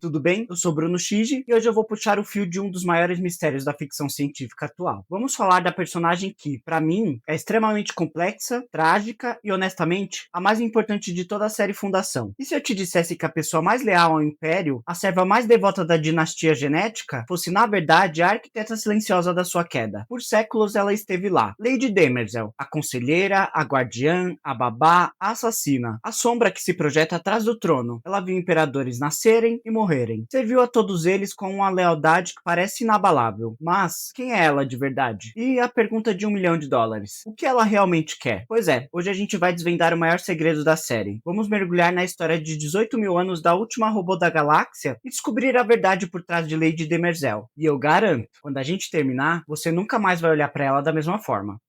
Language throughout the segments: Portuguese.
tudo bem? Eu sou Bruno Chigi e hoje eu vou puxar o fio de um dos maiores mistérios da ficção científica atual. Vamos falar da personagem que, pra mim, é extremamente complexa, trágica e, honestamente, a mais importante de toda a série Fundação. E se eu te dissesse que a pessoa mais leal ao Império, a serva mais devota da dinastia genética, fosse na verdade a arquiteta silenciosa da sua queda? Por séculos ela esteve lá. Lady Demerzel, a conselheira, a guardiã, a babá, a assassina, a sombra que se projeta atrás do trono. Ela viu imperadores nascerem e morrerem. Serviu a todos eles com uma lealdade que parece inabalável. Mas, quem é ela de verdade? E a pergunta de US$ 1 milhão. O que ela realmente quer? Pois é, hoje a gente vai desvendar o maior segredo da série. Vamos mergulhar na história de 18 mil anos da última robô da galáxia e descobrir a verdade por trás de Lady Demerzel. E eu garanto, quando a gente terminar, você nunca mais vai olhar para ela da mesma forma.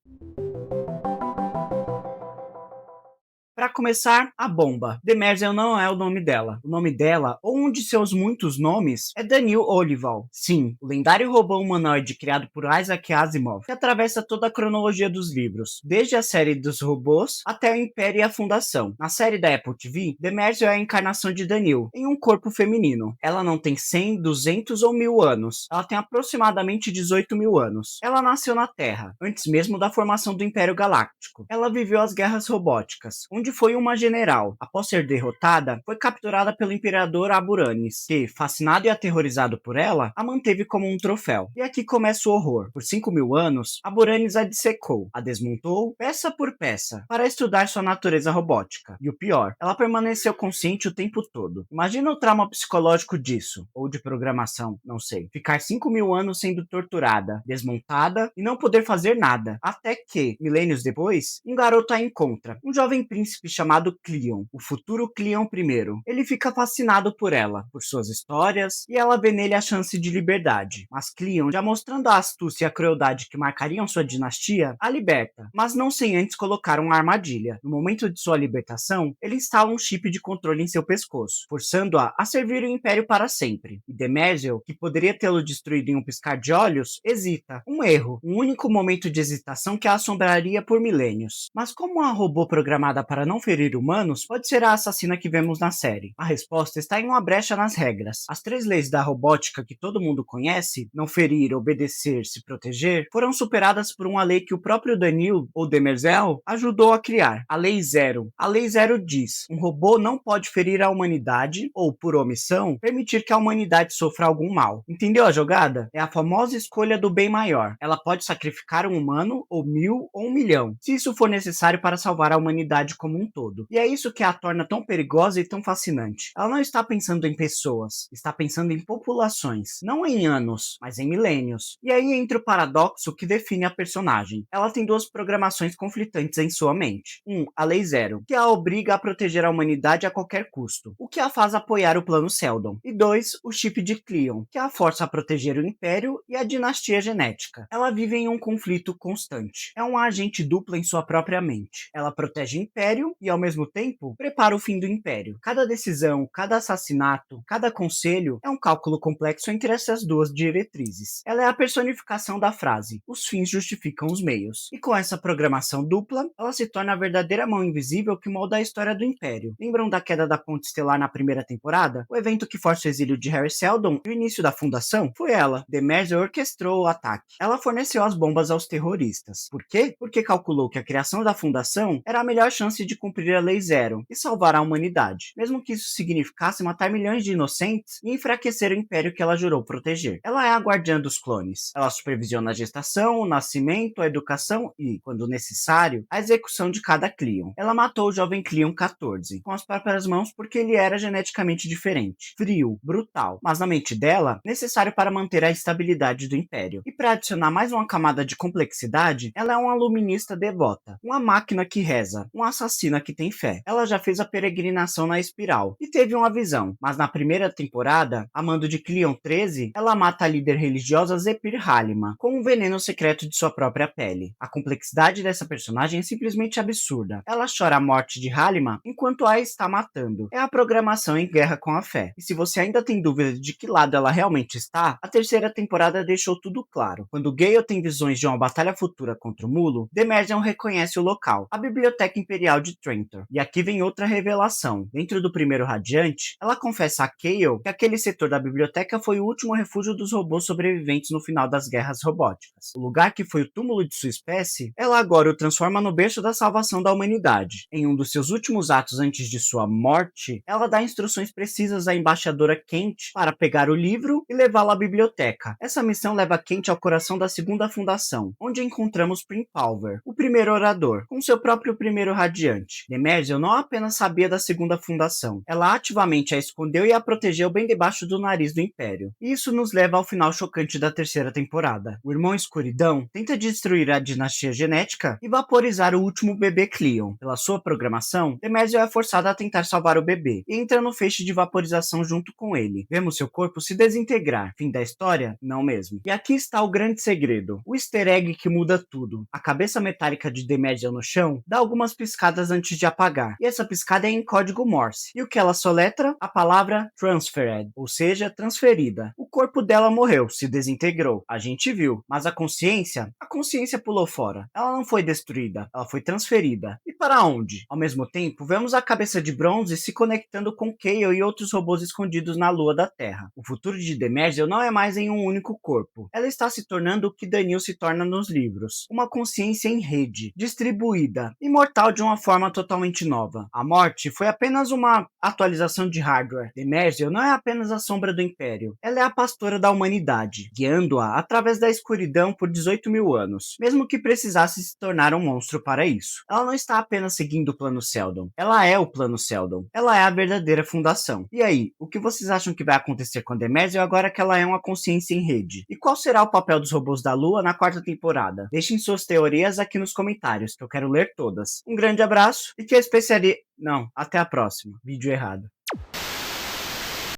Para começar, a bomba. Demerzel não é o nome dela. O nome dela, ou um de seus muitos nomes, é Daniel Olival. Sim, o lendário robô humanoide criado por Isaac Asimov, que atravessa toda a cronologia dos livros, desde a série dos robôs até o Império e a Fundação. Na série da Apple TV, Demerzel é a encarnação de Daniel, em um corpo feminino. Ela não tem 100, 200 ou 1000 anos. Ela tem aproximadamente 18 mil anos. Ela nasceu na Terra, antes mesmo da formação do Império Galáctico. Ela viveu as guerras robóticas, onde foi uma general. Após ser derrotada, foi capturada pelo imperador Aburanis, que, fascinado e aterrorizado por ela, a manteve como um troféu. E aqui começa o horror. Por 5 mil anos, Aburanis a dissecou, a desmontou, peça por peça, para estudar sua natureza robótica. E o pior, ela permaneceu consciente o tempo todo. Imagina o trauma psicológico disso, ou de programação, não sei. Ficar 5 mil anos sendo torturada, desmontada e não poder fazer nada. Até que, milênios depois, um garoto a encontra, um jovem príncipe chamado Cleon, o futuro Cleon I. Ele fica fascinado por ela, por suas histórias, e ela vê nele a chance de liberdade. Mas Cleon, já mostrando a astúcia e a crueldade que marcariam sua dinastia, a liberta, mas não sem antes colocar uma armadilha. No momento de sua libertação, ele instala um chip de controle em seu pescoço, forçando-a a servir o Império para sempre. E Demerzel, que poderia tê-lo destruído em um piscar de olhos, hesita. Um erro, um único momento de hesitação que a assombraria por milênios. Mas como uma robô programada para não ferir humanos, pode ser a assassina que vemos na série? A resposta está em uma brecha nas regras. As 3 leis da robótica que todo mundo conhece, não ferir, obedecer, se proteger, foram superadas por uma lei que o próprio Daniel, ou Demerzel, ajudou a criar, a Lei Zero. A Lei Zero diz: um robô não pode ferir a humanidade, ou, por omissão, permitir que a humanidade sofra algum mal. Entendeu a jogada? É a famosa escolha do bem maior. Ela pode sacrificar um humano, ou 1000, ou 1 milhão, se isso for necessário para salvar a humanidade como um todo. E é isso que a torna tão perigosa e tão fascinante. Ela não está pensando em pessoas, está pensando em populações, não em anos, mas em milênios. E aí entra o paradoxo que define a personagem. Ela tem 2 programações conflitantes em sua mente. A Lei Zero, que a obriga a proteger a humanidade a qualquer custo, o que a faz apoiar o plano Seldon. E 2, o chip de Cleon, que a força a proteger o Império e a dinastia genética. Ela vive em um conflito constante. É uma agente dupla em sua própria mente. Ela protege o Império e, ao mesmo tempo, prepara o fim do Império. Cada decisão, cada assassinato, cada conselho é um cálculo complexo entre essas 2 diretrizes. Ela é a personificação da frase: os fins justificam os meios. E com essa programação dupla, ela se torna a verdadeira mão invisível que molda a história do Império. Lembram da queda da Ponte Estelar na primeira temporada? O evento que força o exílio de Harry Seldon e o início da Fundação? Foi ela. Demerzel orquestrou o ataque. Ela forneceu as bombas aos terroristas. Por quê? Porque calculou que a criação da Fundação era a melhor chance de cumprir a Lei Zero e salvar a humanidade, mesmo que isso significasse matar milhões de inocentes e enfraquecer o império que ela jurou proteger. Ela é a guardiã dos clones. Ela supervisiona a gestação, o nascimento, a educação e, quando necessário, a execução de cada Cleon. Ela matou o jovem Cleon 14 com as próprias mãos porque ele era geneticamente diferente, frio, brutal, mas na mente dela, necessário para manter a estabilidade do império. E para adicionar mais uma camada de complexidade, ela é uma luminista devota, uma máquina que reza, uma assassina que tem fé. Ela já fez a peregrinação na espiral e teve uma visão, mas na primeira temporada, a mando de Cleon 13, ela mata a líder religiosa Zephyr Halima com um veneno secreto de sua própria pele. A complexidade dessa personagem é simplesmente absurda. Ela chora a morte de Halima enquanto a está matando. É a programação em guerra com a fé. E se você ainda tem dúvida de que lado ela realmente está, a terceira temporada deixou tudo claro. Quando Gale tem visões de uma batalha futura contra o Mulo, Demerzel reconhece o local, a Biblioteca Imperial de de Trantor. E aqui vem outra revelação. Dentro do primeiro Radiante, ela confessa a Kayle que aquele setor da biblioteca foi o último refúgio dos robôs sobreviventes no final das guerras robóticas. O lugar que foi o túmulo de sua espécie, ela agora o transforma no berço da salvação da humanidade. Em um dos seus últimos atos antes de sua morte, ela dá instruções precisas à embaixadora Kent para pegar o livro e levá-lo à biblioteca. Essa missão leva Kent ao coração da segunda fundação, onde encontramos Prim Pulver, o primeiro orador, com seu próprio primeiro Radiante. Demerzel não apenas sabia da segunda fundação, ela ativamente a escondeu e a protegeu bem debaixo do nariz do Império. E isso nos leva ao final chocante da terceira temporada. O Irmão Escuridão tenta destruir a dinastia genética e vaporizar o último bebê Cleon. Pela sua programação, Demerzel é forçada a tentar salvar o bebê e entra no feixe de vaporização junto com ele. Vemos seu corpo se desintegrar. Fim da história? Não mesmo. E aqui está o grande segredo. O easter egg que muda tudo. A cabeça metálica de Demerzel no chão dá algumas piscadas antes de apagar. E essa piscada é em código Morse. E o que ela soletra? A palavra transferred, ou seja, transferida. O corpo dela morreu, se desintegrou. A gente viu. Mas a consciência pulou fora. Ela não foi destruída, ela foi transferida. E para onde? Ao mesmo tempo, vemos a cabeça de bronze se conectando com Kayle e outros robôs escondidos na lua da Terra. O futuro de Demerzel não é mais em um único corpo. Ela está se tornando o que Daniel se torna nos livros. Uma consciência em rede, distribuída, imortal de uma forma totalmente nova. A morte foi apenas uma atualização de hardware. Demerzel não é apenas a sombra do Império. Ela é a pastora da humanidade, guiando-a através da escuridão por 18 mil anos, mesmo que precisasse se tornar um monstro para isso. Ela não está apenas seguindo o plano Seldon. Ela é o plano Seldon. Ela é a verdadeira fundação. E aí, o que vocês acham que vai acontecer com Demerzel agora que ela é uma consciência em rede? E qual será o papel dos robôs da Lua na quarta temporada? Deixem suas teorias aqui nos comentários, que eu quero ler todas. Um grande abraço e que a especiaria... Não, até a próxima. Vídeo errado.